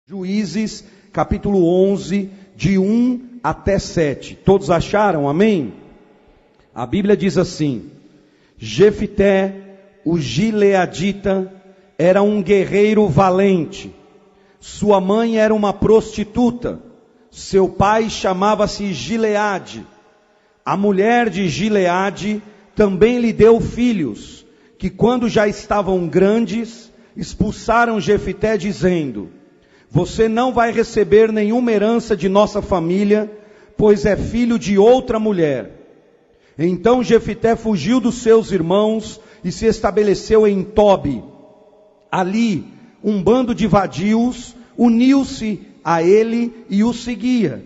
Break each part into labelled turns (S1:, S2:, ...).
S1: Juízes, capítulo 11, de 1 até 7. Todos acharam? Amém? A Bíblia diz assim: Jefité, o gileadita, era um guerreiro valente. Sua mãe era uma prostituta. Seu pai chamava-se Gileade. A mulher de Gileade também lhe deu filhos, que quando já estavam grandes, expulsaram Jefité dizendo: você não vai receber nenhuma herança de nossa família, pois é filho de outra mulher. Então Jefité fugiu dos seus irmãos e se estabeleceu em Tobi. Ali, um bando de vadios uniu-se a ele e o seguia.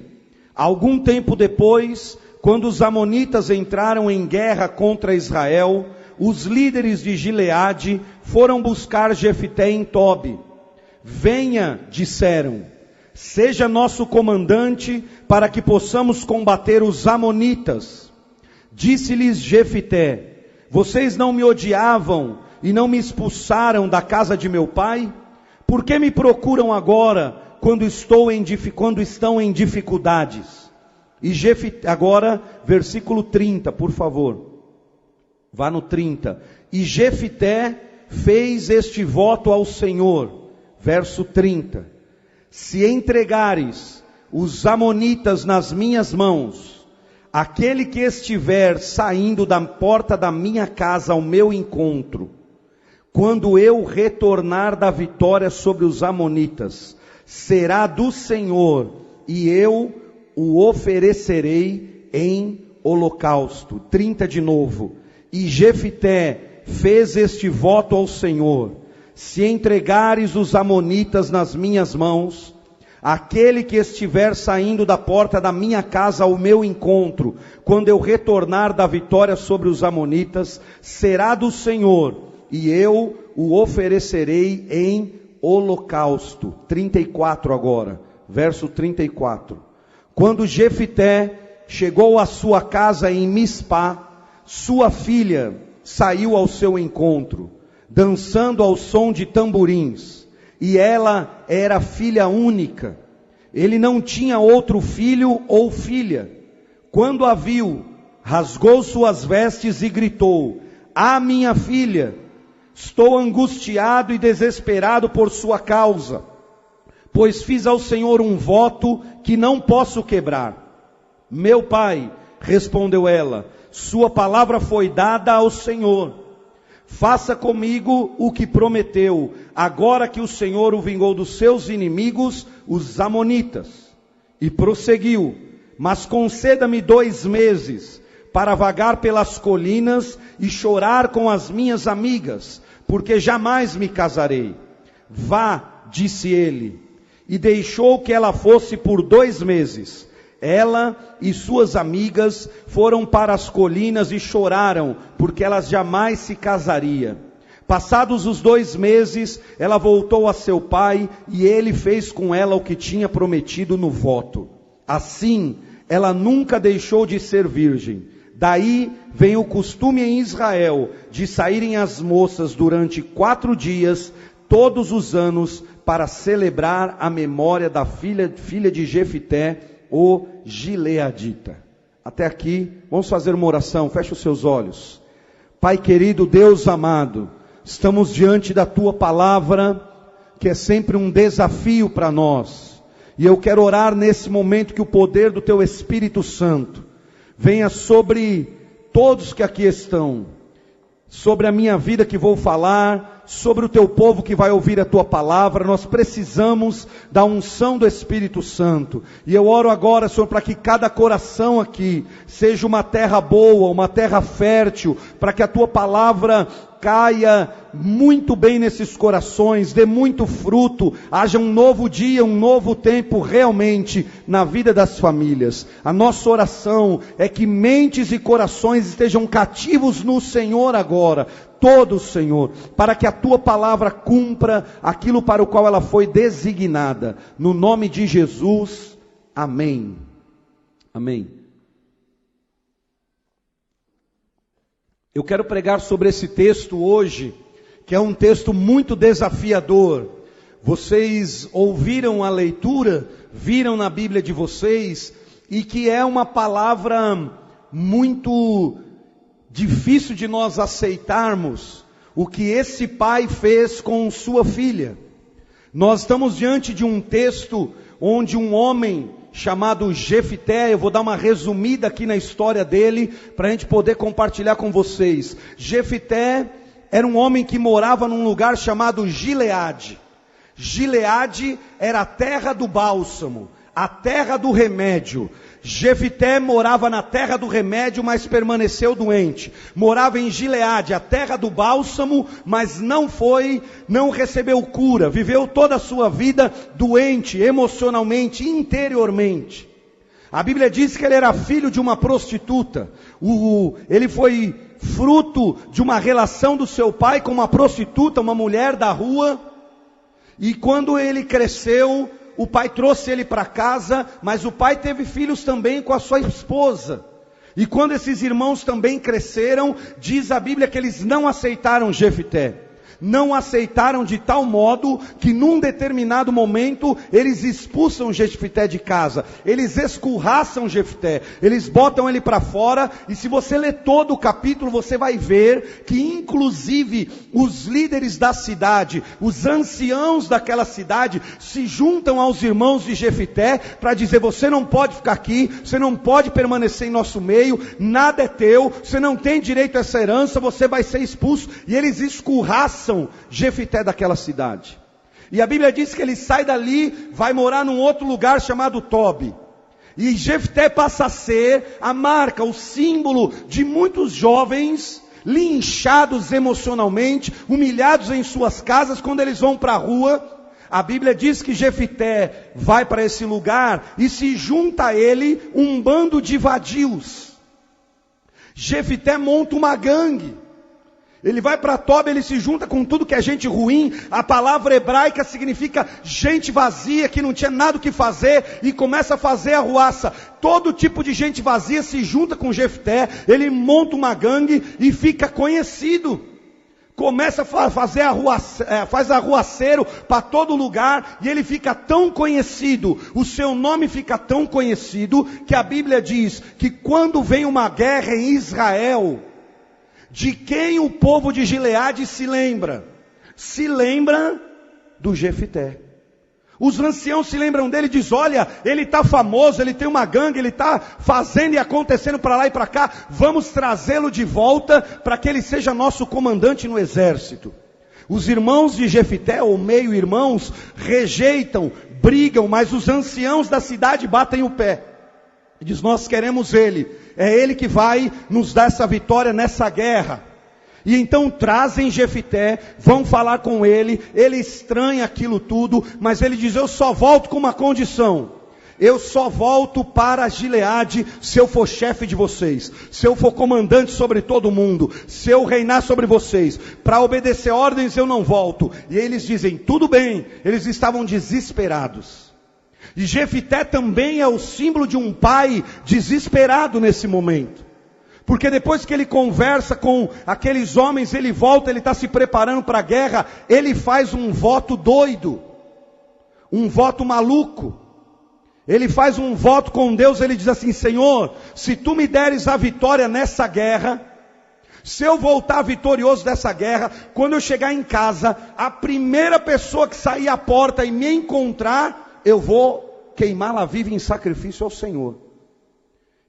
S1: Algum tempo depois, quando os amonitas entraram em guerra contra Israel, os líderes de Gileade foram buscar Jefité em Tobi. Venha, disseram, seja nosso comandante para que possamos combater os amonitas. Disse-lhes Jefité: vocês não me odiavam e não me expulsaram da casa de meu pai? Por que me procuram agora quando estão em dificuldades? E Jefité, agora versículo 30, por favor. Vá no 30. E Jefité fez este voto ao Senhor. Verso 30, se entregares os amonitas nas minhas mãos, aquele que estiver saindo da porta da minha casa ao meu encontro, quando eu retornar da vitória sobre os amonitas, será do Senhor, e eu o oferecerei em holocausto. 30 de novo, e Jefité fez este voto ao Senhor: se entregares os amonitas nas minhas mãos, aquele que estiver saindo da porta da minha casa ao meu encontro, quando eu retornar da vitória sobre os amonitas, será do Senhor, e eu o oferecerei em holocausto. 34 agora, verso 34. Quando Jefité chegou à sua casa em Mispá, sua filha saiu ao seu encontro, dançando ao som de tamborins, e ela era filha única. Ele não tinha outro filho ou filha. Quando a viu, rasgou suas vestes e gritou: ah, minha filha, estou angustiado e desesperado por sua causa, pois fiz ao Senhor um voto que não posso quebrar. Meu pai, respondeu ela, sua palavra foi dada ao Senhor. Faça comigo o que prometeu, agora que o Senhor o vingou dos seus inimigos, os amonitas. E prosseguiu: mas conceda-me 2 meses, para vagar pelas colinas e chorar com as minhas amigas, porque jamais me casarei. Vá, disse ele, e deixou que ela fosse por 2 meses. Ela e suas amigas foram para as colinas e choraram, porque elas jamais se casariam. Passados os 2 meses, ela voltou a seu pai, e ele fez com ela o que tinha prometido no voto. Assim, ela nunca deixou de ser virgem. Daí vem o costume em Israel, de saírem as moças durante 4 dias, todos os anos, para celebrar a memória da filha de Jefité, o gileadita. Até aqui, vamos fazer uma oração. Feche os seus olhos. Pai querido, Deus amado, estamos diante da tua palavra, que é sempre um desafio para nós. E eu quero orar nesse momento que o poder do teu Espírito Santo venha sobre todos que aqui estão, sobre a minha vida que vou falar, sobre o teu povo que vai ouvir a tua palavra. Nós precisamos da unção do Espírito Santo. E eu oro agora, Senhor, para que cada coração aqui seja uma terra boa, uma terra fértil, para que a tua palavra caia muito bem nesses corações, dê muito fruto, haja um novo dia, um novo tempo realmente na vida das famílias. A nossa oração é que mentes e corações estejam cativos no Senhor agora, todos, Senhor, para que a tua palavra cumpra aquilo para o qual ela foi designada. No nome de Jesus, amém. Amém. Eu quero pregar sobre esse texto hoje, que é um texto muito desafiador, vocês ouviram a leitura, viram na Bíblia de vocês, e que é uma palavra muito difícil de nós aceitarmos, o que esse pai fez com sua filha. Nós estamos diante de um texto onde um homem chamado Jefité, eu vou dar uma resumida aqui na história dele, para a gente poder compartilhar com vocês. Jefité era um homem que morava num lugar chamado Gileade. Gileade era a terra do bálsamo, a terra do remédio. Jefité morava na terra do remédio, mas permaneceu doente. Morava em Gileade, a terra do bálsamo, mas não recebeu cura. Viveu toda a sua vida doente, emocionalmente, interiormente. A Bíblia diz que ele era filho de uma prostituta. Ele foi fruto de uma relação do seu pai com uma prostituta, uma mulher da rua. E quando ele cresceu, o pai trouxe ele para casa, mas o pai teve filhos também com a sua esposa. E quando esses irmãos também cresceram, diz a Bíblia que eles não aceitaram Jefité. Não aceitaram de tal modo que num determinado momento eles expulsam Jefité de casa. Eles escurraçam Jefité. Eles botam ele para fora. E se você ler todo o capítulo, você vai ver que inclusive os líderes da cidade, os anciãos daquela cidade, se juntam aos irmãos de Jefité para dizer: você não pode ficar aqui, você não pode permanecer em nosso meio, nada é teu, você não tem direito a essa herança, você vai ser expulso. E eles escurraçam Jefité daquela cidade. E a Bíblia diz que ele sai dali, vai morar num outro lugar chamado Tobi. E Jefité passa a ser a marca, o símbolo de muitos jovens linchados emocionalmente, humilhados em suas casas quando eles vão para a rua. A Bíblia diz que Jefité vai para esse lugar e se junta a ele um bando de vadios. Jefité monta uma gangue. Ele vai para Tobi, ele se junta com tudo que é gente ruim. A palavra hebraica significa gente vazia, que não tinha nada o que fazer, e começa a fazer arruaça. Todo tipo de gente vazia se junta com Jefté, ele monta uma gangue e fica conhecido. Começa a fazer faz arruaceiro para todo lugar, e ele fica tão conhecido, o seu nome fica tão conhecido, que a Bíblia diz que quando vem uma guerra em Israel, de quem o povo de Gileade se lembra? Se lembra do Jefité. Os anciãos se lembram dele e dizem: olha, ele está famoso, ele tem uma gangue, ele está fazendo e acontecendo para lá e para cá, vamos trazê-lo de volta para que ele seja nosso comandante no exército. Os irmãos de Jefité, ou meio-irmãos, rejeitam, brigam, mas os anciãos da cidade batem o pé. E diz: nós queremos ele, é ele que vai nos dar essa vitória nessa guerra. E então trazem Jefité, vão falar com ele, ele estranha aquilo tudo, mas ele diz: eu só volto com uma condição, eu só volto para Gileade se eu for chefe de vocês, se eu for comandante sobre todo mundo, se eu reinar sobre vocês. Para obedecer ordens eu não volto. E eles dizem: tudo bem. Eles estavam desesperados. E Jefité também é o símbolo de um pai desesperado nesse momento. Porque depois que ele conversa com aqueles homens, ele volta, ele está se preparando para a guerra, ele faz um voto doido, um voto maluco. Ele faz um voto com Deus, ele diz assim: Senhor, se tu me deres a vitória nessa guerra, se eu voltar vitorioso dessa guerra, quando eu chegar em casa, a primeira pessoa que sair à porta e me encontrar, eu vou queimá-la viva em sacrifício ao Senhor.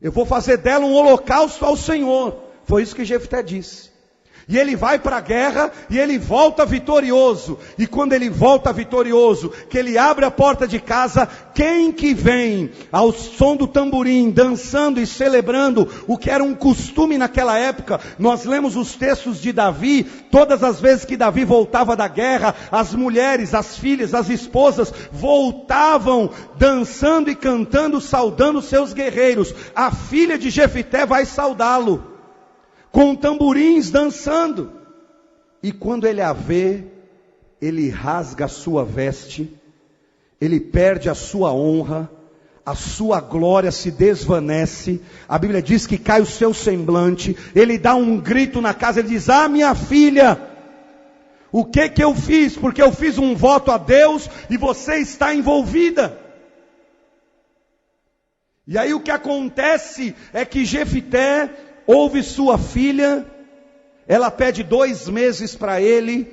S1: Eu vou fazer dela um holocausto ao Senhor. Foi isso que Jefté disse. E ele vai para a guerra e ele volta vitorioso. E quando ele volta vitorioso, que ele abre a porta de casa, quem que vem ao som do tamborim, dançando e celebrando o que era um costume naquela época? Nós lemos os textos de Davi. Todas as vezes que Davi voltava da guerra, as mulheres, as filhas, as esposas voltavam dançando e cantando, saudando seus guerreiros. A filha de Jefté vai saudá-lo com tamborins, dançando. E quando ele a vê, ele rasga a sua veste, ele perde a sua honra, a sua glória se desvanece. A Bíblia diz que cai o seu semblante, ele dá um grito na casa, ele diz: ah, minha filha, O que eu fiz? Porque eu fiz um voto a Deus e você está envolvida. E aí o que acontece é que Jefité ouve sua filha, ela pede 2 meses para ele,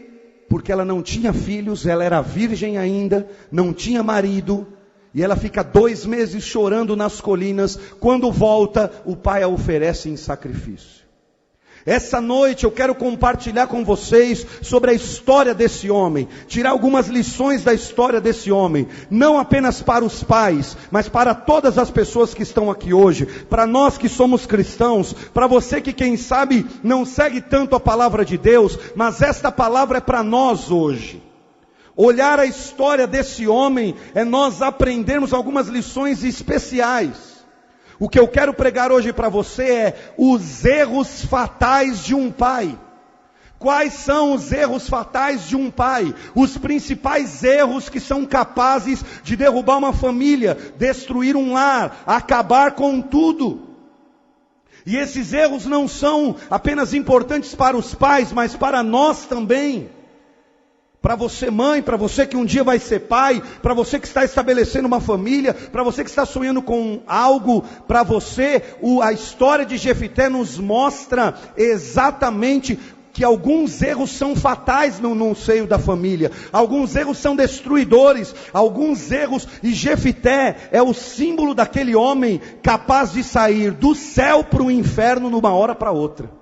S1: porque ela não tinha filhos, ela era virgem ainda, não tinha marido, e ela fica 2 meses chorando nas colinas. Quando volta, o pai a oferece em sacrifício. Essa noite eu quero compartilhar com vocês sobre a história desse homem, tirar algumas lições da história desse homem, não apenas para os pais, mas para todas as pessoas que estão aqui hoje, para nós que somos cristãos, para você que quem sabe não segue tanto a palavra de Deus, mas esta palavra é para nós hoje. Olhar a história desse homem é nós aprendermos algumas lições especiais. O que eu quero pregar hoje para você é os erros fatais de um pai. Quais são os erros fatais de um pai? Os principais erros que são capazes de derrubar uma família, destruir um lar, acabar com tudo. E esses erros não são apenas importantes para os pais, mas para nós também. Para você mãe, para você que um dia vai ser pai, para você que está estabelecendo uma família, para você que está sonhando com algo, para você, a história de Jefité nos mostra exatamente que alguns erros são fatais no seio da família, alguns erros são destruidores, alguns erros, e Jefité é o símbolo daquele homem capaz de sair do céu para o inferno numa hora para outra.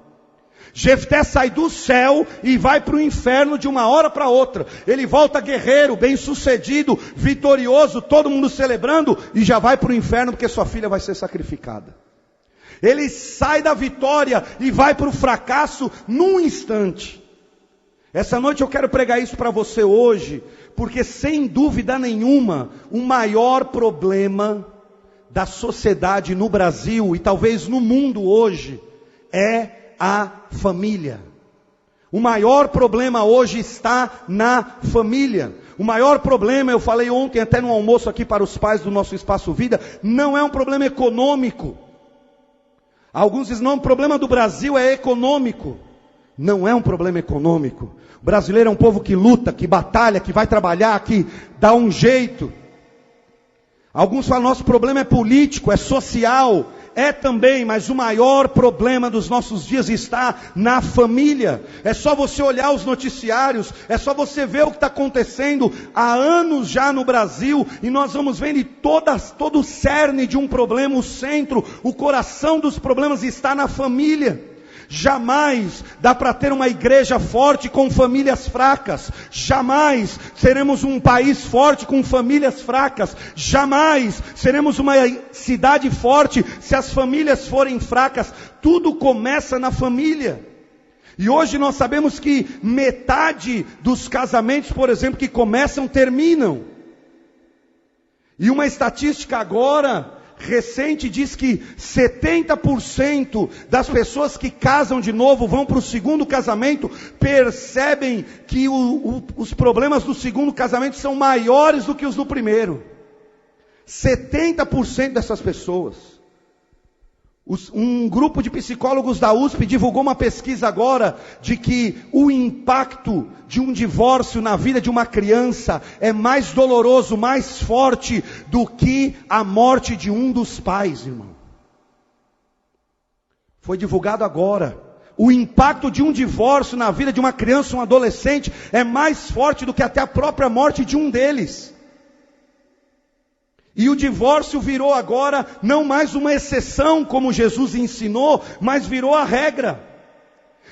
S1: Jefté sai do céu e vai para o inferno de uma hora para outra. Ele volta guerreiro, bem sucedido, vitorioso, todo mundo celebrando, e já vai para o inferno porque sua filha vai ser sacrificada. Ele sai da vitória e vai para o fracasso num instante. Essa noite eu quero pregar isso para você hoje, porque sem dúvida nenhuma, o maior problema da sociedade no Brasil e talvez no mundo hoje é a família. O maior problema hoje está na família. O maior problema, eu falei ontem até no almoço aqui para os pais do nosso Espaço Vida, não é um problema econômico. Alguns dizem, não, o problema do Brasil é econômico. Não é um problema econômico. O brasileiro é um povo que luta, que batalha, que vai trabalhar, que dá um jeito. Alguns falam, nosso problema é político, é social. É também, mas o maior problema dos nossos dias está na família. É só você olhar os noticiários, é só você ver o que está acontecendo há anos já no Brasil, e nós vamos vendo todo o cerne de um problema, o centro, o coração dos problemas está na família. Jamais dá para ter uma igreja forte com famílias fracas. Jamais seremos um país forte com famílias fracas. Jamais seremos uma cidade forte se as famílias forem fracas. Tudo começa na família. E hoje nós sabemos que metade dos casamentos, por exemplo, que começam, terminam. E uma estatística agora recente diz que 70% das pessoas que casam de novo, vão para o segundo casamento, percebem que os problemas do segundo casamento são maiores do que os do primeiro. 70% dessas pessoas. Um grupo de psicólogos da USP divulgou uma pesquisa agora de que o impacto de um divórcio na vida de uma criança é mais doloroso, mais forte do que a morte de um dos pais, irmão. Foi divulgado agora. O impacto de um divórcio na vida de uma criança, um adolescente, é mais forte do que até a própria morte de um deles. E o divórcio virou agora não mais uma exceção, como Jesus ensinou, mas virou a regra.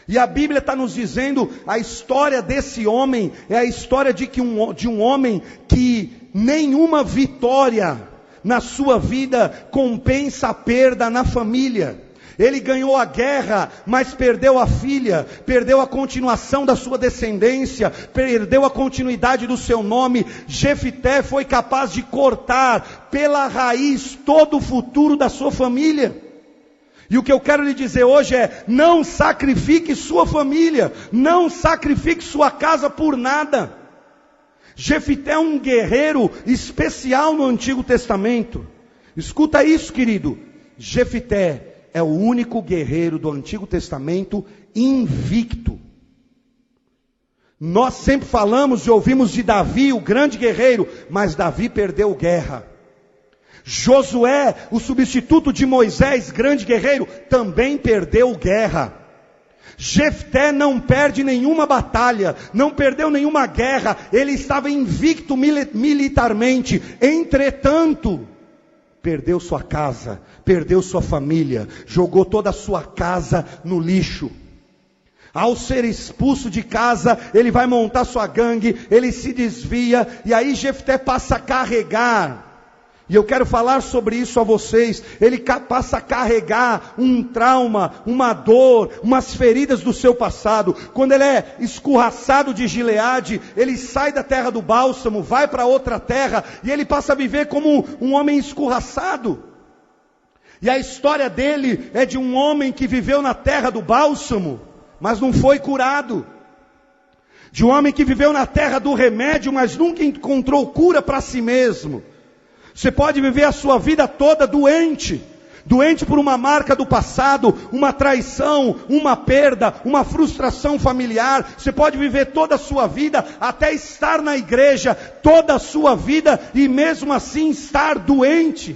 S1: E a Bíblia está nos dizendo, a história desse homem é a história de um homem que nenhuma vitória na sua vida compensa a perda na família. Ele ganhou a guerra, mas perdeu a filha, perdeu a continuação da sua descendência, perdeu a continuidade do seu nome. Jefité foi capaz de cortar pela raiz todo o futuro da sua família. E o que eu quero lhe dizer hoje é, não sacrifique sua família, não sacrifique sua casa por nada. Jefité é um guerreiro especial no Antigo Testamento. Escuta isso, querido. Jefité é o único guerreiro do Antigo Testamento invicto. Nós sempre falamos e ouvimos de Davi, o grande guerreiro, mas Davi perdeu guerra. Josué, o substituto de Moisés, grande guerreiro, também perdeu guerra. Jefté não perde nenhuma batalha, não perdeu nenhuma guerra, ele estava invicto militarmente. Entretanto, perdeu sua casa, perdeu sua família, jogou toda a sua casa no lixo. Ao ser expulso de casa, ele vai montar sua gangue, ele se desvia, e aí Jefté passa a carregar. E eu quero falar sobre isso a vocês. Ele passa a carregar um trauma, uma dor, umas feridas do seu passado. Quando ele é escorraçado de Gileade, ele sai da terra do bálsamo, vai para outra terra, e ele passa a viver como um homem escorraçado. E a história dele é de um homem que viveu na terra do bálsamo, mas não foi curado. De um homem que viveu na terra do remédio, mas nunca encontrou cura para si mesmo. Você pode viver a sua vida toda doente. Doente por uma marca do passado, uma traição, uma perda, uma frustração familiar. Você pode viver toda a sua vida, até estar na igreja, toda a sua vida, e mesmo assim estar doente.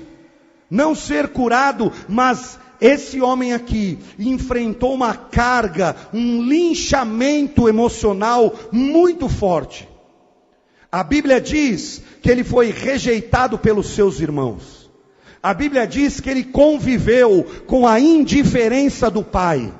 S1: Não ser curado, mas esse homem aqui enfrentou uma carga, um linchamento emocional muito forte. A Bíblia diz que ele foi rejeitado pelos seus irmãos. A Bíblia diz que ele conviveu com a indiferença do pai.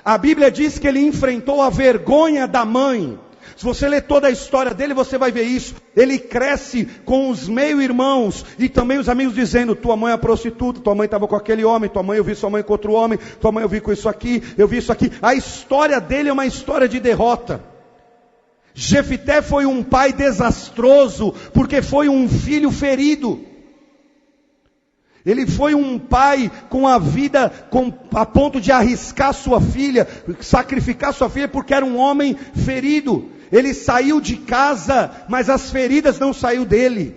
S1: A Bíblia diz que ele enfrentou a vergonha da mãe. Se você ler toda a história dele, você vai ver isso. Ele cresce com os meio-irmãos e também os amigos dizendo: tua mãe é prostituta, tua mãe estava com aquele homem, tua mãe eu vi sua mãe com outro homem, tua mãe eu vi com isso aqui, eu vi isso aqui. A história dele é uma história de derrota. Jefté foi um pai desastroso, porque foi um filho ferido. Ele foi um pai com a vida, a ponto de arriscar sua filha, sacrificar sua filha, porque era um homem ferido. Ele saiu de casa, mas as feridas não saíram dele.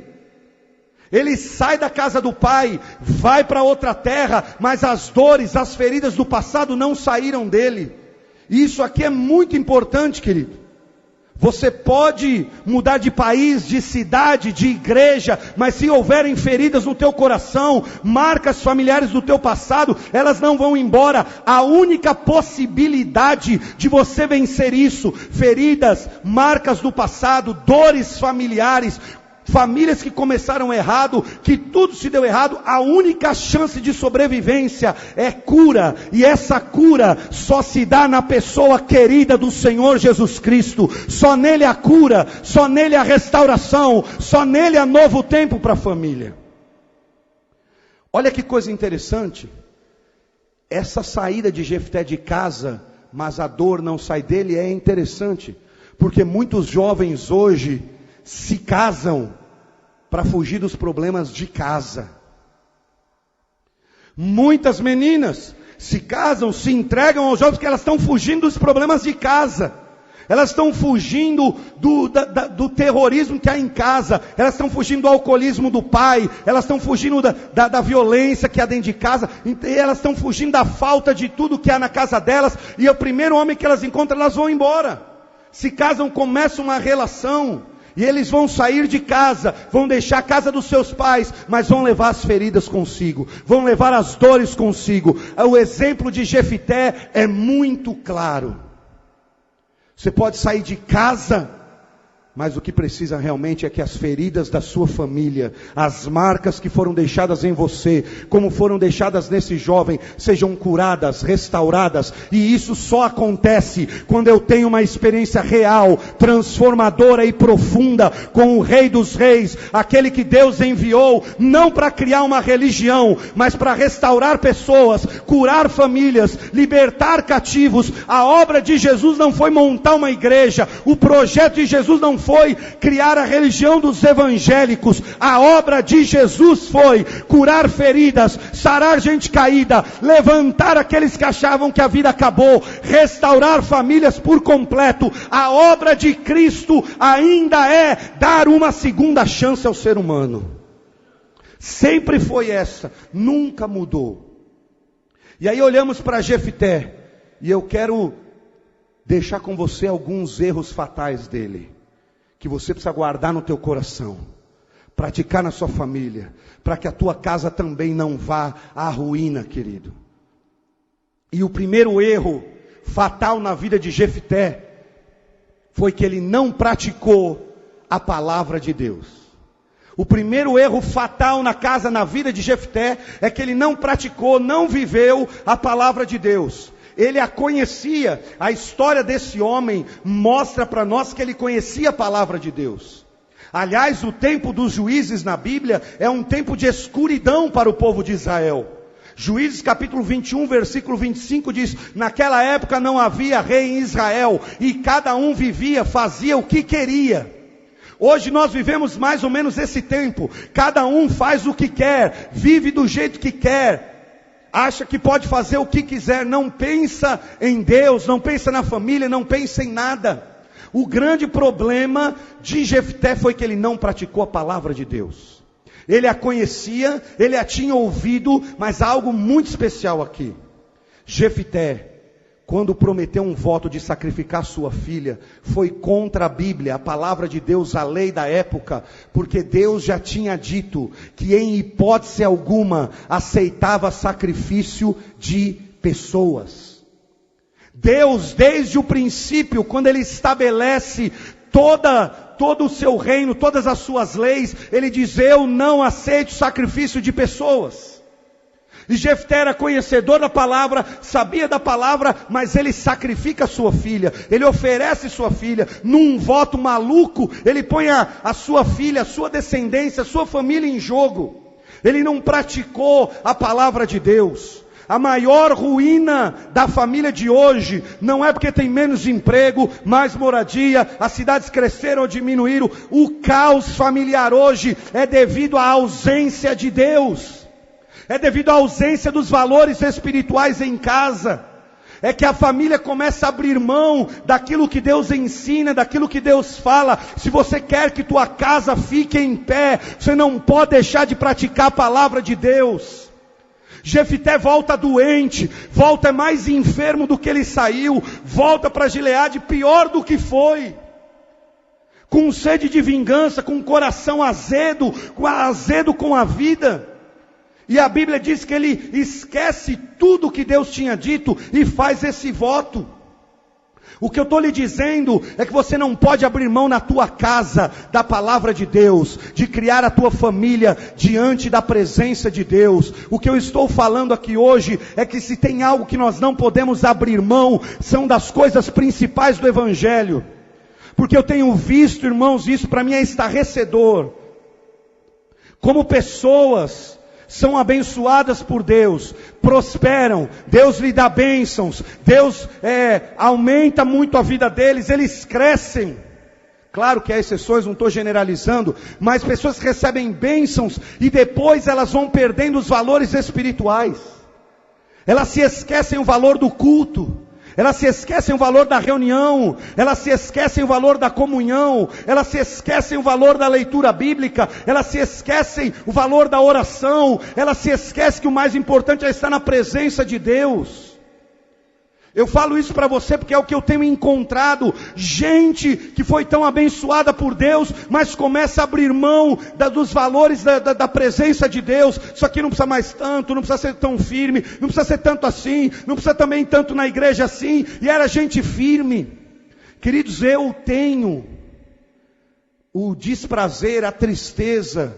S1: Ele sai da casa do pai, vai para outra terra, mas as dores, as feridas do passado não saíram dele. E isso aqui é muito importante, querido. Você pode mudar de país, de cidade, de igreja, mas se houverem feridas no teu coração, marcas familiares do teu passado, elas não vão embora. A única possibilidade de você vencer isso, feridas, marcas do passado, dores familiares, famílias que começaram errado, que tudo se deu errado, a única chance de sobrevivência é cura, e essa cura só se dá na pessoa querida do Senhor Jesus Cristo. Só nele a cura, só nele a restauração, só nele há novo tempo para a família. Olha que coisa interessante, essa saída de Jefté de casa, mas a dor não sai dele, é interessante, porque muitos jovens hoje se casam para fugir dos problemas de casa. Muitas meninas se casam, se entregam aos jovens porque elas estão fugindo dos problemas de casa. Elas estão fugindo do terrorismo que há em casa. Elas estão fugindo do alcoolismo do pai. Elas estão fugindo da violência que há dentro de casa. E elas estão fugindo da falta de tudo que há na casa delas. E o primeiro homem que elas encontram, elas vão embora. Se casam, começam uma relação. E eles vão sair de casa, vão deixar a casa dos seus pais, mas vão levar as feridas consigo, vão levar as dores consigo. O exemplo de Jefté é muito claro. Você pode sair de casa, mas o que precisa realmente é que as feridas da sua família, as marcas que foram deixadas em você, como foram deixadas nesse jovem, sejam curadas, restauradas. E isso só acontece quando eu tenho uma experiência real, transformadora e profunda com o Rei dos Reis, aquele que Deus enviou, não para criar uma religião, mas para restaurar pessoas, curar famílias, libertar cativos. A obra de Jesus não foi montar uma igreja, o projeto de Jesus não foi criar a religião dos evangélicos. A obra de Jesus foi curar feridas, sarar gente caída, levantar aqueles que achavam que a vida acabou, restaurar famílias por completo. A obra de Cristo ainda é dar uma segunda chance ao ser humano. Sempre foi essa, nunca mudou. E aí olhamos para Jefté, e eu quero deixar com você alguns erros fatais dele, que você precisa guardar no teu coração, praticar na sua família, para que a tua casa também não vá à ruína, querido. E o primeiro erro fatal na vida de Jefté foi que ele não praticou a palavra de Deus. O primeiro erro fatal na vida de Jefté é que ele não praticou, não viveu a palavra de Deus. Ele a conhecia. A história desse homem mostra para nós que ele conhecia a palavra de Deus. Aliás, o tempo dos juízes na Bíblia é um tempo de escuridão para o povo de Israel. Juízes capítulo 21, versículo 25 diz: naquela época não havia rei em Israel, e cada um fazia o que queria. Hoje nós vivemos mais ou menos esse tempo. Cada um faz o que quer, vive do jeito que quer, acha que pode fazer o que quiser, não pensa em Deus, não pensa na família, não pensa em nada. O grande problema de Jefté foi que ele não praticou a palavra de Deus. Ele a conhecia, ele a tinha ouvido, mas há algo muito especial aqui. Jefté, quando prometeu um voto de sacrificar sua filha, foi contra a Bíblia, a palavra de Deus, a lei da época, porque Deus já tinha dito que em hipótese alguma aceitava sacrifício de pessoas. Deus, desde o princípio, quando Ele estabelece todo o seu reino, todas as suas leis, Ele diz: eu não aceito sacrifício de pessoas. E Jefté era conhecedor da palavra, sabia da palavra, mas ele sacrifica a sua filha, ele oferece sua filha, num voto maluco, ele põe a sua filha, a sua descendência, a sua família em jogo. Ele não praticou a palavra de Deus. A maior ruína da família de hoje não é porque tem menos emprego, mais moradia, as cidades cresceram ou diminuíram. O caos familiar hoje é devido à ausência de Deus. É devido à ausência dos valores espirituais em casa. É que a família começa a abrir mão daquilo que Deus ensina, daquilo que Deus fala. Se você quer que tua casa fique em pé, você não pode deixar de praticar a palavra de Deus. Jefté volta doente, volta mais enfermo do que ele saiu, volta para Gileade pior do que foi, com sede de vingança, com o coração azedo com a vida. E a Bíblia diz que ele esquece tudo que Deus tinha dito e faz esse voto. O que eu estou lhe dizendo é que você não pode abrir mão na tua casa da palavra de Deus, de criar a tua família diante da presença de Deus. O que eu estou falando aqui hoje é que se tem algo que nós não podemos abrir mão, são das coisas principais do Evangelho. Porque eu tenho visto, irmãos, isso para mim é estarrecedor. Como pessoas são abençoadas por Deus, prosperam, Deus lhe dá bênçãos, Deus aumenta muito a vida deles, eles crescem. Claro que há exceções, não estou generalizando, mas pessoas que recebem bênçãos e depois elas vão perdendo os valores espirituais. Elas se esquecem o valor do culto. Elas se esquecem o valor da reunião, elas se esquecem o valor da comunhão, elas se esquecem o valor da leitura bíblica, elas se esquecem o valor da oração, elas se esquecem que o mais importante é estar na presença de Deus. Eu falo isso para você porque é o que eu tenho encontrado, gente que foi tão abençoada por Deus, mas começa a abrir mão dos valores da presença de Deus. Isso aqui não precisa mais tanto, não precisa ser tão firme, não precisa ser tanto assim, não precisa também tanto na igreja assim, e era gente firme. Queridos, eu tenho o desprazer, a tristeza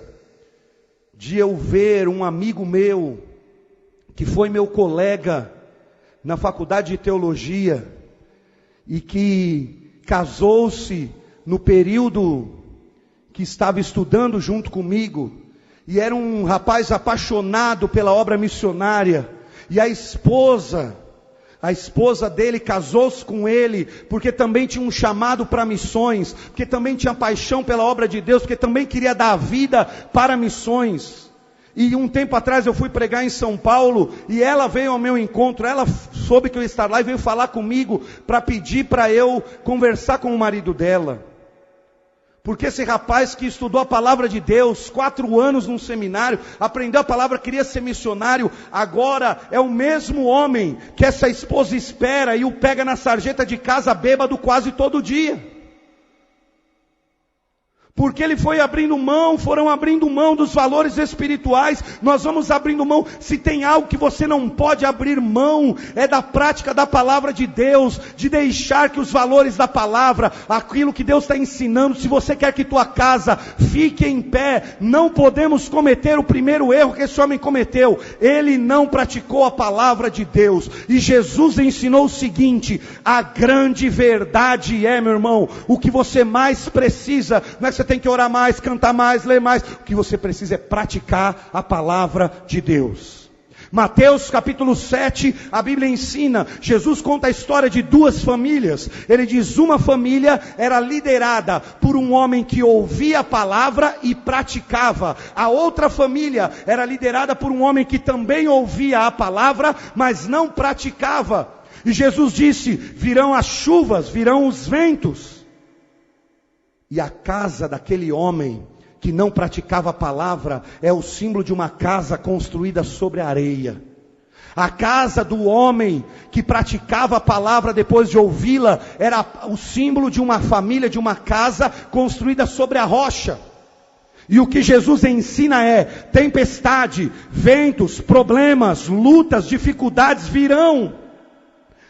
S1: de eu ver um amigo meu, que foi meu colega na faculdade de teologia, e que casou-se no período que estava estudando junto comigo, e era um rapaz apaixonado pela obra missionária, e a esposa dele casou-se com ele, porque também tinha um chamado para missões, porque também tinha paixão pela obra de Deus, porque também queria dar a vida para missões. E um tempo atrás eu fui pregar em São Paulo, e ela veio ao meu encontro, ela soube que eu ia estar lá, e veio falar comigo, para pedir para eu conversar com o marido dela. Porque esse rapaz que estudou a palavra de Deus, 4 anos num seminário, aprendeu a palavra, queria ser missionário, agora é o mesmo homem que essa esposa espera e o pega na sarjeta de casa bêbado quase todo dia. Porque ele foi abrindo mão, foram abrindo mão dos valores espirituais, nós vamos abrindo mão. Se tem algo que você não pode abrir mão, é da prática da palavra de Deus, de deixar que os valores da palavra, aquilo que Deus está ensinando, se você quer que tua casa fique em pé, não podemos cometer o primeiro erro que esse homem cometeu. Ele não praticou a palavra de Deus, e Jesus ensinou o seguinte: a grande verdade é, meu irmão, o que você mais precisa, não é que você tem que orar mais, cantar mais, ler mais. O que você precisa é praticar a palavra de Deus. Mateus capítulo 7, a Bíblia ensina, Jesus conta a história de 2 famílias. Ele diz, uma família era liderada por um homem que ouvia a palavra e praticava. A outra família era liderada por um homem que também ouvia a palavra, mas não praticava. E Jesus disse, virão as chuvas, virão os ventos. E a casa daquele homem que não praticava a palavra é o símbolo de uma casa construída sobre a areia. A casa do homem que praticava a palavra depois de ouvi-la era o símbolo de uma família, de uma casa construída sobre a rocha. E o que Jesus ensina é: tempestade, ventos, problemas, lutas, dificuldades virão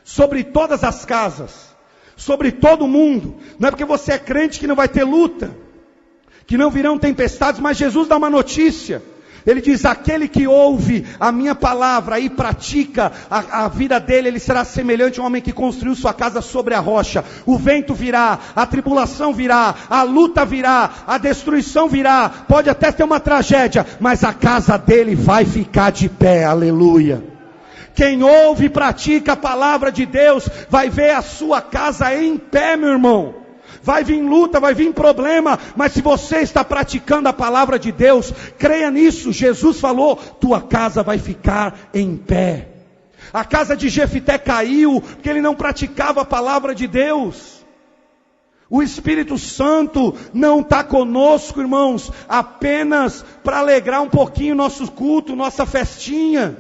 S1: sobre todas as casas, sobre todo mundo. Não é porque você é crente que não vai ter luta, que não virão tempestades, mas Jesus dá uma notícia. Ele diz, aquele que ouve a minha palavra e pratica a vida dele, ele será semelhante a um homem que construiu sua casa sobre a rocha. O vento virá, a tribulação virá, a luta virá, a destruição virá, pode até ter uma tragédia, mas a casa dele vai ficar de pé, aleluia. Quem ouve e pratica a palavra de Deus, vai ver a sua casa em pé, meu irmão. Vai vir luta, vai vir problema, mas se você está praticando a palavra de Deus, creia nisso. Jesus falou, tua casa vai ficar em pé. A casa de Jefité caiu, porque ele não praticava a palavra de Deus. O Espírito Santo não está conosco, irmãos, apenas para alegrar um pouquinho nosso culto, nossa festinha.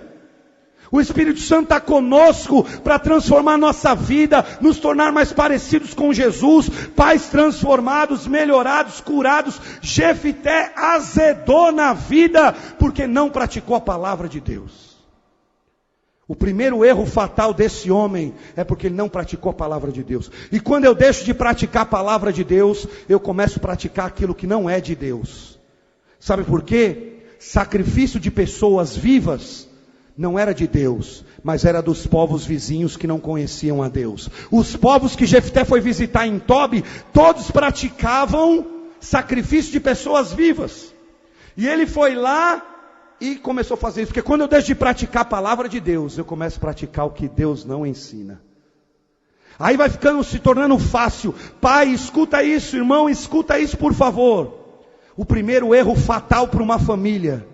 S1: O Espírito Santo está conosco para transformar nossa vida, nos tornar mais parecidos com Jesus, pais transformados, melhorados, curados. Jefité azedou na vida, porque não praticou a palavra de Deus. O primeiro erro fatal desse homem é porque ele não praticou a palavra de Deus. E quando eu deixo de praticar a palavra de Deus, eu começo a praticar aquilo que não é de Deus. Sabe por quê? Sacrifício de pessoas vivas não era de Deus, mas era dos povos vizinhos que não conheciam a Deus. Os povos que Jefté foi visitar em Tobi, todos praticavam sacrifício de pessoas vivas. E ele foi lá e começou a fazer isso. Porque quando eu deixo de praticar a palavra de Deus, eu começo a praticar o que Deus não ensina. Aí vai ficando, se tornando fácil. Pai, escuta isso, irmão, escuta isso por favor. O primeiro erro fatal para uma família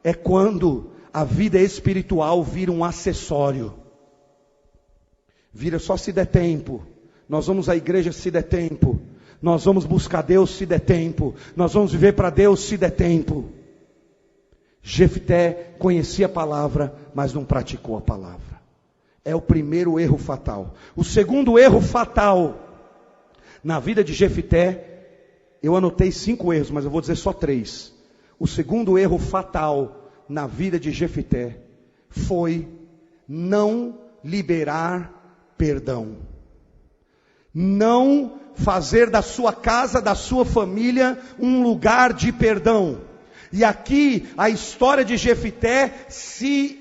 S1: é quando a vida espiritual vira um acessório. Vira só se der tempo. Nós vamos à igreja se der tempo. Nós vamos buscar Deus se der tempo. Nós vamos viver para Deus se der tempo. Jefté conhecia a palavra, mas não praticou a palavra. É o primeiro erro fatal. O segundo erro fatal na vida de Jefté, eu anotei 5 erros, mas eu vou dizer só 3. O segundo erro fatal na vida de Jefté foi não liberar perdão. Não fazer da sua casa, da sua família, um lugar de perdão. E aqui a história de Jefté se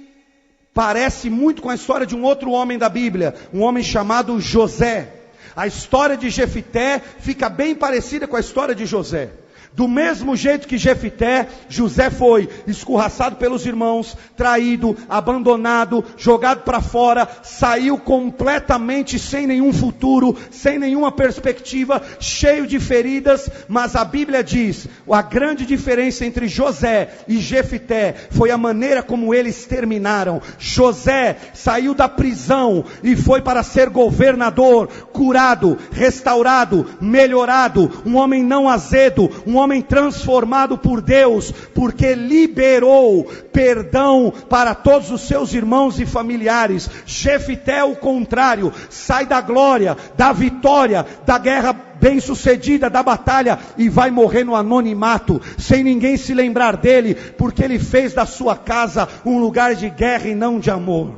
S1: parece muito com a história de um outro homem da Bíblia, um homem chamado José. A história de Jefté fica bem parecida com a história de José. Do mesmo jeito que Jefité, José foi escorraçado pelos irmãos, traído, abandonado, jogado para fora, saiu completamente sem nenhum futuro, sem nenhuma perspectiva, cheio de feridas. Mas a Bíblia diz, a grande diferença entre José e Jefité foi a maneira como eles terminaram. José saiu da prisão e foi para ser governador, curado, restaurado, melhorado, um homem não azedo, um homem transformado por Deus, porque liberou perdão para todos os seus irmãos e familiares. Jefité, o contrário, sai da glória, da vitória, da guerra bem-sucedida, da batalha, e vai morrer no anonimato, sem ninguém se lembrar dele, porque ele fez da sua casa um lugar de guerra e não de amor.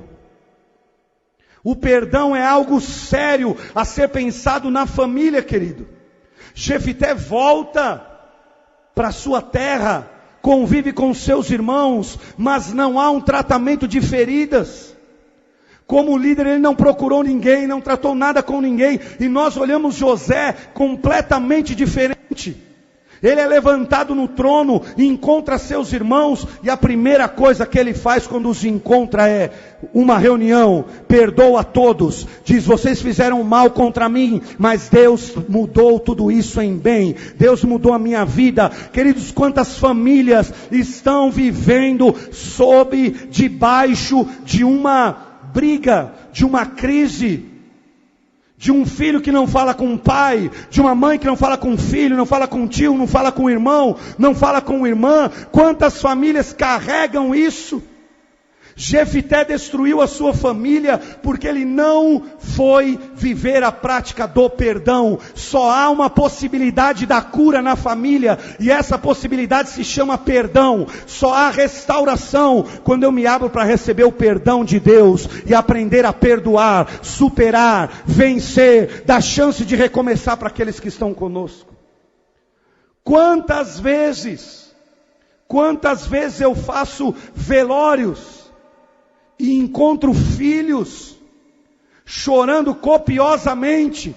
S1: O perdão é algo sério a ser pensado na família, querido. Jefité volta para sua terra, convive com seus irmãos, mas não há um tratamento de feridas. Como líder ele não procurou ninguém, não tratou nada com ninguém, e nós olhamos José completamente diferente. Ele é levantado no trono e encontra seus irmãos, e a primeira coisa que ele faz quando os encontra é uma reunião, perdoa a todos, diz: vocês fizeram mal contra mim, mas Deus mudou tudo isso em bem, Deus mudou a minha vida. Queridos, quantas famílias estão vivendo debaixo de uma briga, de uma crise, de um filho que não fala com o pai, de uma mãe que não fala com o filho, não fala com o tio, não fala com o irmão, não fala com a irmã. Quantas famílias carregam isso? Jefité destruiu a sua família porque ele não foi viver a prática do perdão. Só há uma possibilidade da cura na família, e essa possibilidade se chama perdão. Só há restauração quando eu me abro para receber o perdão de Deus e aprender a perdoar, superar, vencer, dar chance de recomeçar para aqueles que estão conosco. Quantas vezes eu faço velórios e encontro filhos chorando copiosamente,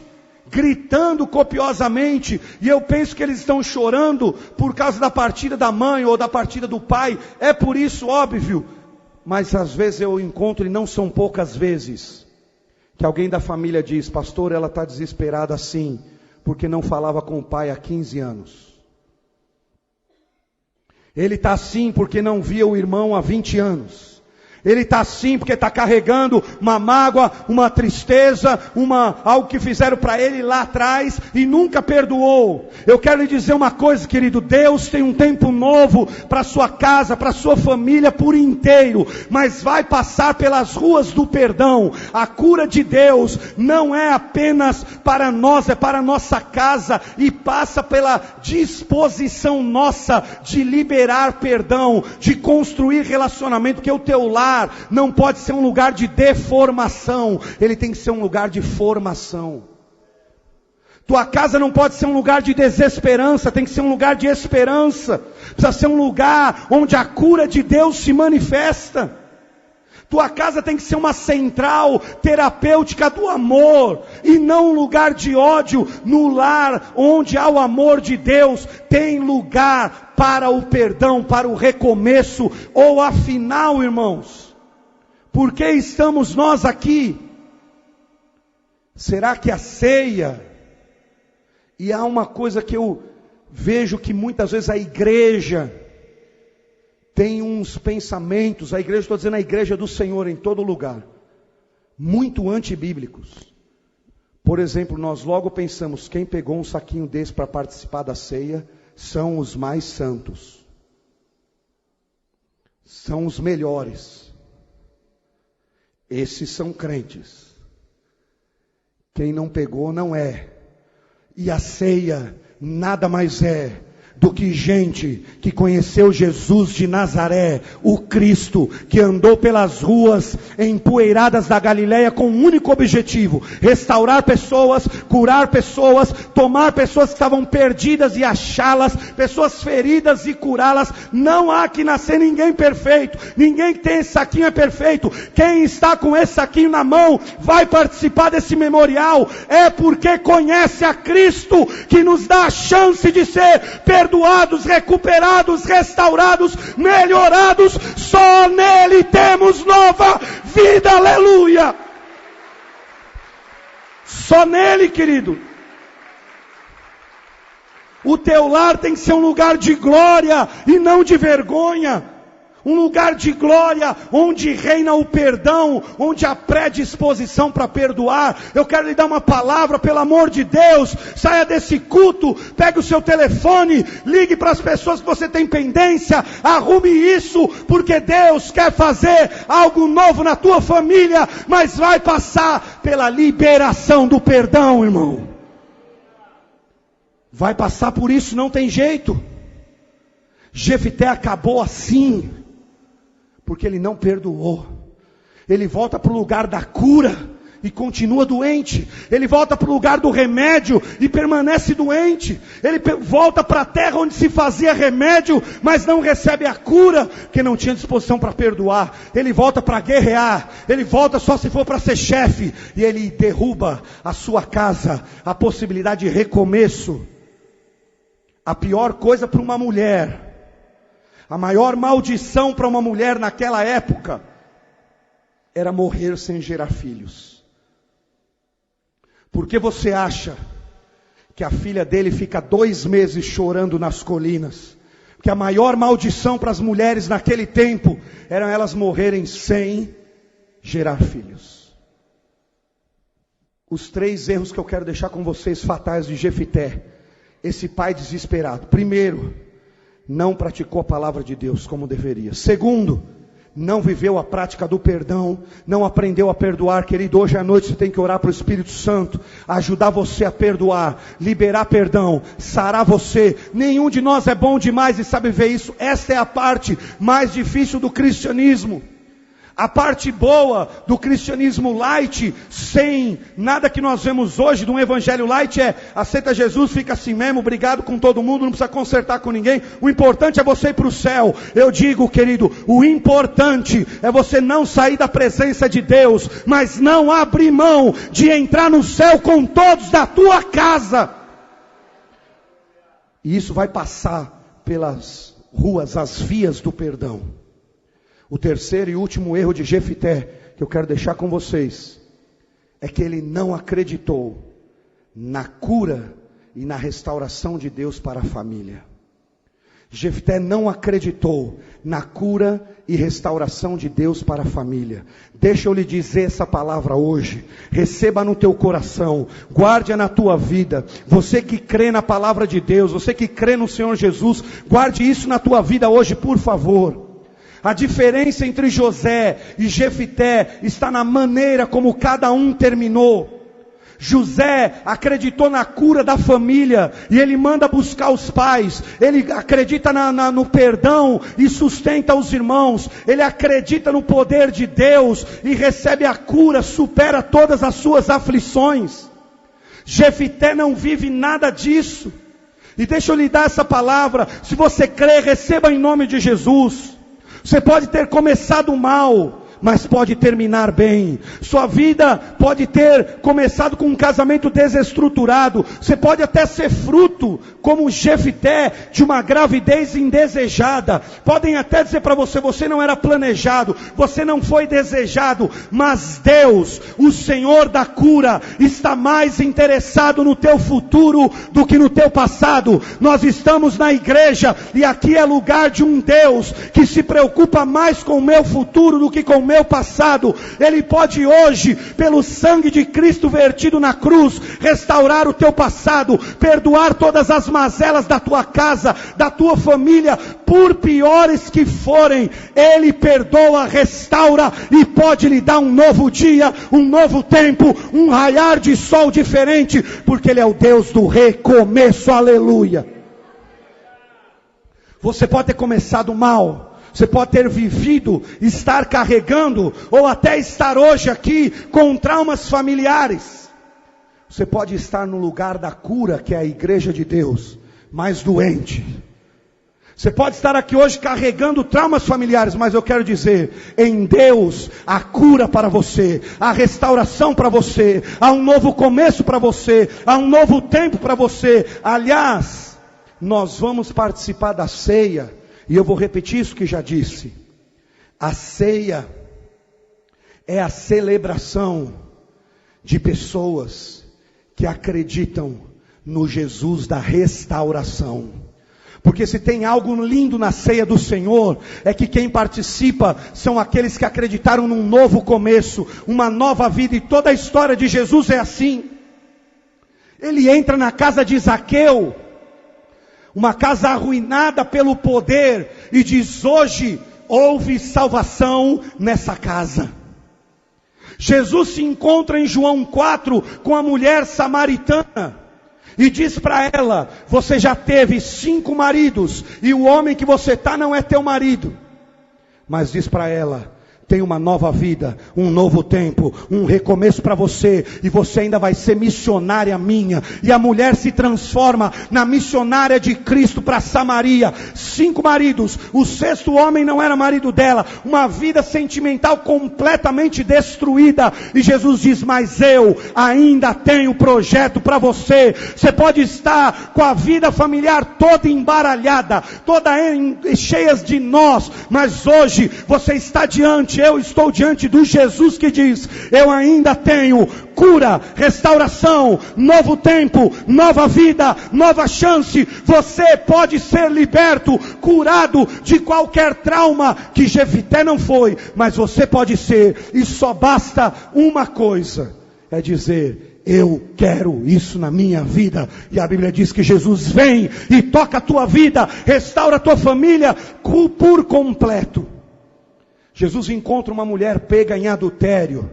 S1: gritando copiosamente, e eu penso que eles estão chorando por causa da partida da mãe ou da partida do pai. É por isso, óbvio, mas às vezes eu encontro, e não são poucas vezes, que alguém da família diz: pastor, ela está desesperada assim, porque não falava com o pai há 15 anos. Ele está assim porque não via o irmão há 20 anos. Ele está assim porque está carregando uma mágoa, uma tristeza, algo que fizeram para ele lá atrás e nunca perdoou. Eu quero lhe dizer uma coisa, querido: Deus tem um tempo novo para sua casa, para sua família por inteiro, mas vai passar pelas ruas do perdão. A cura de Deus não é apenas para nós, é para a nossa casa, e passa pela disposição nossa de liberar perdão, de construir relacionamento, porque o teu lar não pode ser um lugar de deformação, ele tem que ser um lugar de formação. Tua casa não pode ser um lugar de desesperança, tem que ser um lugar de esperança. Precisa ser um lugar onde a cura de Deus se manifesta. Tua casa tem que ser uma central terapêutica do amor, e não um lugar de ódio. No lar onde há o amor de Deus, tem lugar para o perdão, para o recomeço. Ou afinal, irmãos, por que estamos nós aqui? Será que a ceia, e há uma coisa que eu vejo que muitas vezes a igreja tem uns pensamentos, a igreja, estou dizendo a igreja do Senhor em todo lugar, muito antibíblicos. Por exemplo, nós logo pensamos: quem pegou um saquinho desse para participar da ceia são os mais santos, são os melhores, esses são crentes. Quem não pegou não é. E a ceia nada mais é do que gente que conheceu Jesus de Nazaré, o Cristo, que andou pelas ruas empoeiradas da Galileia com um único objetivo: restaurar pessoas, curar pessoas, tomar pessoas que estavam perdidas e achá-las, pessoas feridas e curá-las. Não há que nascer ninguém perfeito, ninguém que tem esse saquinho é perfeito. Quem está com esse saquinho na mão vai participar desse memorial, é porque conhece a Cristo, que nos dá a chance de ser perdoado perdoados, recuperados, restaurados, melhorados. Só nele temos nova vida, aleluia. Só nele, querido. O teu lar tem que ser um lugar de glória e não de vergonha. Um lugar de glória, onde reina o perdão, onde há predisposição para perdoar. Eu quero lhe dar uma palavra, pelo amor de Deus. Saia desse culto, pegue o seu telefone, ligue para as pessoas que você tem pendência, arrume isso, porque Deus quer fazer algo novo na tua família, mas vai passar pela liberação do perdão, irmão. Vai passar por isso, não tem jeito. Jefté acabou assim, porque ele não perdoou. Ele volta para o lugar da cura e continua doente. Ele volta para o lugar do remédio e permanece doente. Ele volta para a terra onde se fazia remédio, mas não recebe a cura, porque não tinha disposição para perdoar. Ele volta para guerrear. Ele volta só se for para ser chefe. E ele derruba a sua casa, a possibilidade de recomeço. A pior coisa para uma mulher, a maior maldição para uma mulher naquela época, era morrer sem gerar filhos. Por que você acha que a filha dele fica 2 meses chorando nas colinas? Porque a maior maldição para as mulheres naquele tempo, eram elas morrerem sem gerar filhos. Os 3 erros que eu quero deixar com vocês, fatais de Jefté. Esse pai desesperado. Primeiro, não praticou a palavra de Deus como deveria. Segundo, não viveu a prática do perdão, não aprendeu a perdoar. Querido, hoje à noite você tem que orar para o Espírito Santo, ajudar você a perdoar, liberar perdão, sarar você. Nenhum de nós é bom demais e sabe ver isso. Esta é a parte mais difícil do cristianismo. A parte boa do cristianismo light, sem nada que nós vemos hoje, de um evangelho light, é: aceita Jesus, fica assim mesmo, obrigado com todo mundo, não precisa consertar com ninguém, o importante é você ir para o céu. Eu digo, querido, o importante é você não sair da presença de Deus, mas não abrir mão de entrar no céu com todos da tua casa. E isso vai passar pelas ruas, as vias do perdão. O terceiro e último erro de Jefté, que eu quero deixar com vocês, é que ele não acreditou na cura e na restauração de Deus para a família. Jefté não acreditou na cura e restauração de Deus para a família. Deixa eu lhe dizer essa palavra hoje. Receba no teu coração, guarde-a na tua vida. Você que crê na palavra de Deus, você que crê no Senhor Jesus, guarde isso na tua vida hoje, por favor. A diferença entre José e Jefté está na maneira como cada um terminou. José acreditou na cura da família e ele manda buscar os pais. Ele acredita no perdão e sustenta os irmãos. Ele acredita no poder de Deus e recebe a cura, supera todas as suas aflições. Jefté não vive nada disso. E deixa eu lhe dar essa palavra. Se você crê, receba em nome de Jesus. Você pode ter começado mal, mas pode terminar bem. Sua vida pode ter começado com um casamento desestruturado. Você pode até ser fruto, como Jefté, de uma gravidez indesejada. Podem até dizer para você, você não era planejado, você não foi desejado. Mas Deus, o Senhor da cura, está mais interessado no teu futuro do que no teu passado. Nós estamos na igreja, e aqui é lugar de um Deus que se preocupa mais com o meu futuro do que com o meu passado. Ele pode hoje, pelo sangue de Cristo vertido na cruz, restaurar o teu passado, perdoar todas as mazelas da tua casa, da tua família, por piores que forem. Ele perdoa, restaura e pode lhe dar um novo dia, um novo tempo, um raiar de sol diferente, porque Ele é o Deus do recomeço, aleluia. Você pode ter começado mal, você pode ter vivido, estar carregando, ou até estar hoje aqui com traumas familiares. Você pode estar no lugar da cura, que é a igreja de Deus, mais doente. Você pode estar aqui hoje carregando traumas familiares, mas eu quero dizer, em Deus, a cura para você, a restauração para você, há um novo começo para você, há um novo tempo para você. Aliás, nós vamos participar da ceia, e eu vou repetir isso que já disse. A ceia é a celebração de pessoas que acreditam no Jesus da restauração. Porque se tem algo lindo na ceia do Senhor, é que quem participa são aqueles que acreditaram num novo começo, uma nova vida, e toda a história de Jesus é assim. Ele entra na casa de Zaqueu, uma casa arruinada pelo poder, e diz: hoje houve salvação nessa casa. Jesus se encontra em João 4 com a mulher samaritana e diz para ela: você já teve 5 maridos e o homem que você está não é teu marido. Mas diz para ela: tem uma nova vida, um novo tempo, um recomeço para você, e você ainda vai ser missionária minha. E a mulher se transforma na missionária de Cristo para Samaria. 5 maridos, o 6º homem não era marido dela, uma vida sentimental completamente destruída, e Jesus diz: mas eu ainda tenho projeto para você. Você pode estar com a vida familiar toda embaralhada, toda cheia de nós, mas hoje você está eu estou diante do Jesus que diz: eu ainda tenho cura, restauração, novo tempo, nova vida, nova chance. Você pode ser liberto, curado de qualquer trauma que Jefité não foi, mas você pode ser, e só basta uma coisa, é dizer: eu quero isso na minha vida. E a Bíblia diz que Jesus vem e toca a tua vida, restaura a tua família por completo. Jesus encontra uma mulher pega em adultério,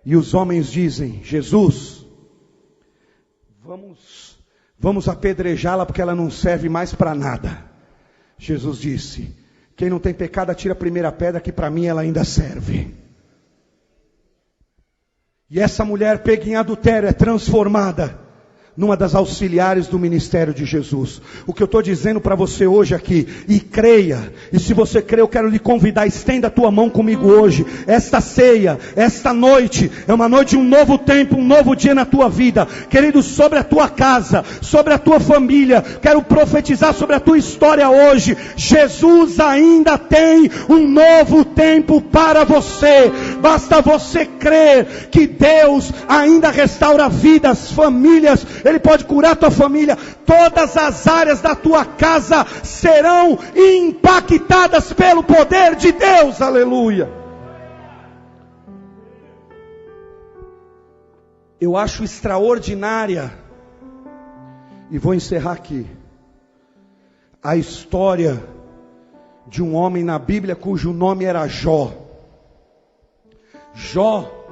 S1: e os homens dizem: Jesus, vamos apedrejá-la porque ela não serve mais para nada. Jesus disse: quem não tem pecado atira a primeira pedra, que para mim ela ainda serve. E essa mulher pega em adultério é transformada numa das auxiliares do ministério de Jesus. O que eu estou dizendo para você hoje aqui, e creia, e se você crê, eu quero lhe convidar: estenda a tua mão comigo hoje. Esta ceia, esta noite, é uma noite de um novo tempo, um novo dia na tua vida. Querido, sobre a tua casa, sobre a tua família, quero profetizar sobre a tua história hoje. Jesus ainda tem um novo tempo para você. Basta você crer que Deus ainda restaura vidas, famílias. Ele pode curar a tua família. Todas as áreas da tua casa serão impactadas pelo poder de Deus. Aleluia. Eu acho extraordinária, e vou encerrar aqui, a história de um homem na Bíblia cujo nome era Jó. Jó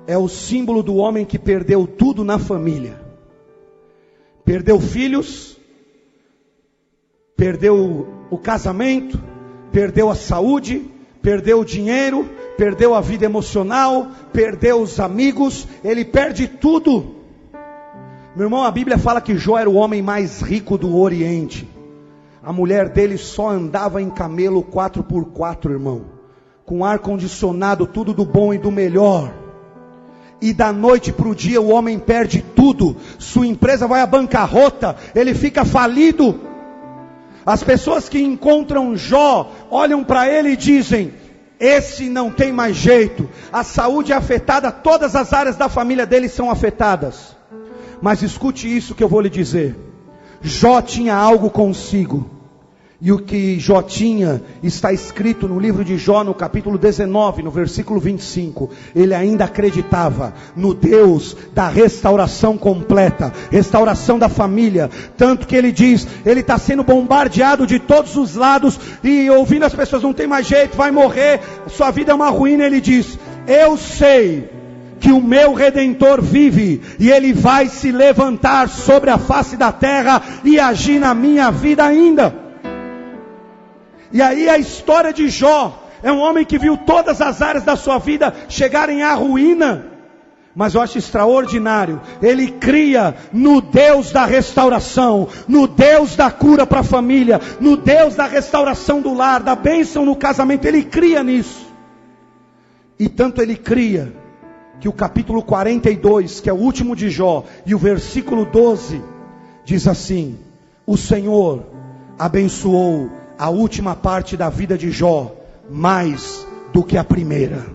S1: é o símbolo do homem que perdeu tudo na família. Perdeu filhos, perdeu o casamento, perdeu a saúde, perdeu o dinheiro, perdeu a vida emocional, perdeu os amigos, ele perde tudo. Meu irmão, a Bíblia fala que Jó era o homem mais rico do Oriente. A mulher dele só andava em camelo 4x4, irmão, com ar condicionado, tudo do bom e do melhor. E da noite para o dia o homem perde tudo, sua empresa vai à bancarrota, ele fica falido. As pessoas que encontram Jó, olham para ele e dizem: esse não tem mais jeito. A saúde é afetada, todas as áreas da família dele são afetadas. Mas escute isso que eu vou lhe dizer. Jó tinha algo consigo. E o que Jó tinha está escrito no livro de Jó, no capítulo 19, no versículo 25. Ele ainda acreditava no Deus da restauração completa, restauração da família. Tanto que ele diz, ele está sendo bombardeado de todos os lados, e ouvindo as pessoas: não tem mais jeito, vai morrer, sua vida é uma ruína. Ele diz: eu sei que o meu Redentor vive, e Ele vai se levantar sobre a face da terra e agir na minha vida ainda. E aí a história de Jó é um homem que viu todas as áreas da sua vida chegarem à ruína. Mas eu acho extraordinário, ele cria no Deus da restauração, no Deus da cura para a família, no Deus da restauração do lar, da bênção no casamento. Ele cria nisso. E tanto ele cria, que o capítulo 42, que é o último de Jó, e o versículo 12, diz assim: o Senhor abençoou a última parte da vida de Jó mais do que a primeira.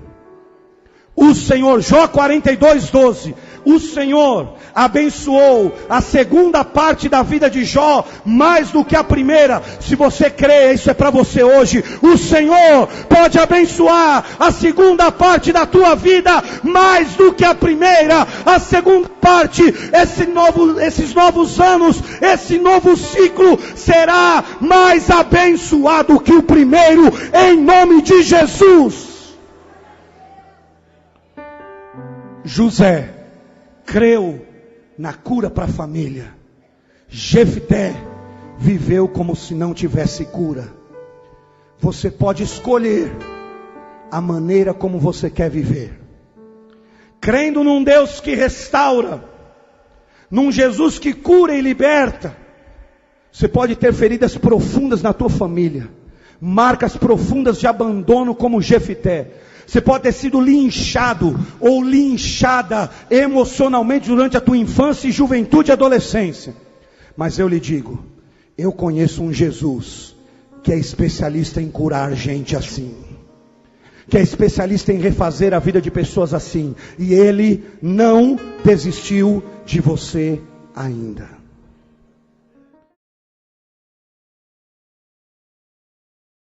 S1: O Senhor, Jó 42:12, o Senhor abençoou a segunda parte da vida de Jó mais do que a primeira. Se você crê, isso é para você hoje. O Senhor pode abençoar a segunda parte da tua vida mais do que a primeira. A segunda parte, esses novos anos, esse novo ciclo será mais abençoado que o primeiro, em nome de Jesus. José creu na cura para a família. Jefté viveu como se não tivesse cura. Você pode escolher a maneira como você quer viver. Crendo num Deus que restaura, num Jesus que cura e liberta. Você pode ter feridas profundas na tua família, marcas profundas de abandono como Jefté. Você pode ter sido linchado ou linchada emocionalmente durante a tua infância e juventude e adolescência. Mas eu lhe digo, eu conheço um Jesus que é especialista em curar gente assim, que é especialista em refazer a vida de pessoas assim, e Ele não desistiu de você ainda.